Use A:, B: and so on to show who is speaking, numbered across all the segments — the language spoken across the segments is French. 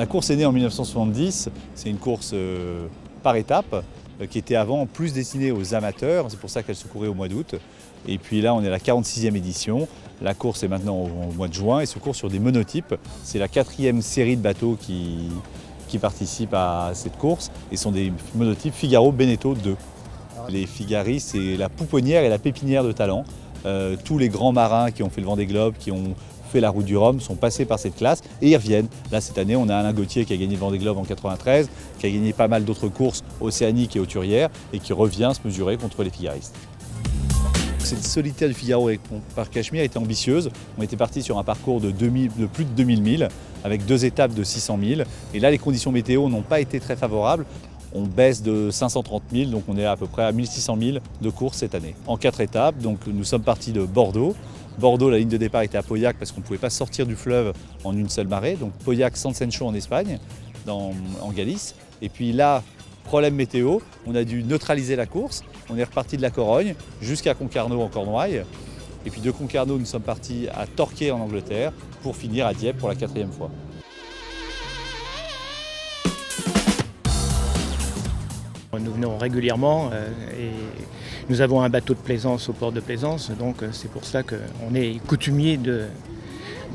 A: La course est née en 1970, c'est une course par étapes qui était avant plus destinée aux amateurs, c'est pour ça qu'elle se courait au mois d'août. Et puis là on est à la 46e édition, la course est maintenant au mois de juin et se court sur des monotypes. C'est la 4e série de bateaux qui participent à cette course et sont des monotypes Figaro Beneteau 2. Les Figaris, c'est la pouponnière et la pépinière de talent. Tous les grands marins qui ont fait le Vendée Globe, qui ont fait la route du Rhum, sont passés par cette classe et ils reviennent. Là, cette année, on a Alain Gauthier qui a gagné le Vendée Globe en 93, qui a gagné pas mal d'autres courses océaniques et hauturières et qui revient se mesurer contre les Figaristes. Cette solitaire du Figaro par Cachemire était ambitieuse. On était parti sur un parcours de plus de 2000 milles avec 2 étapes de 600 milles. Et là, les conditions météo n'ont pas été très favorables. On baisse de 530 000, donc on est à peu près à 1600 000 de course cette année. En 4 étapes, donc nous sommes partis de Bordeaux. Bordeaux, la ligne de départ était à Pauillac parce qu'on ne pouvait pas sortir du fleuve en une seule marée. Donc Pauillac, Sancencho en Espagne, en Galice. Et puis là, problème météo, on a dû neutraliser la course. On est reparti de la Corogne jusqu'à Concarneau en Cornouailles. Et puis de Concarneau, nous sommes partis à Torquay en Angleterre pour finir à Dieppe pour la 4e fois.
B: Nous venons régulièrement et nous avons un bateau de plaisance au port de Plaisance, donc c'est pour ça qu'on est coutumier de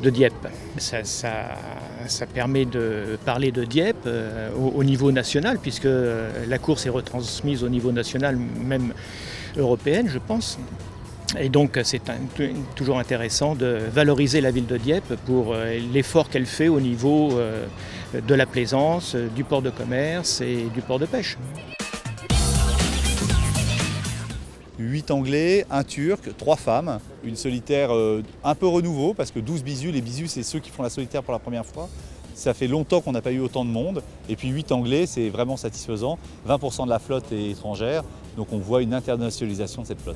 B: Dieppe. Ça permet de parler de Dieppe au niveau national, puisque la course est retransmise au niveau national, même européenne, je pense. Et donc c'est toujours intéressant de valoriser la ville de Dieppe pour l'effort qu'elle fait au niveau de la plaisance, du port de commerce et du port de pêche.
A: 8 Anglais, un Turc, 3 femmes, une solitaire un peu renouveau parce que 12 bisus, les bisus c'est ceux qui font la solitaire pour la première fois. Ça fait longtemps qu'on n'a pas eu autant de monde et puis 8 Anglais c'est vraiment satisfaisant, 20% de la flotte est étrangère donc on voit une internationalisation de cette flotte.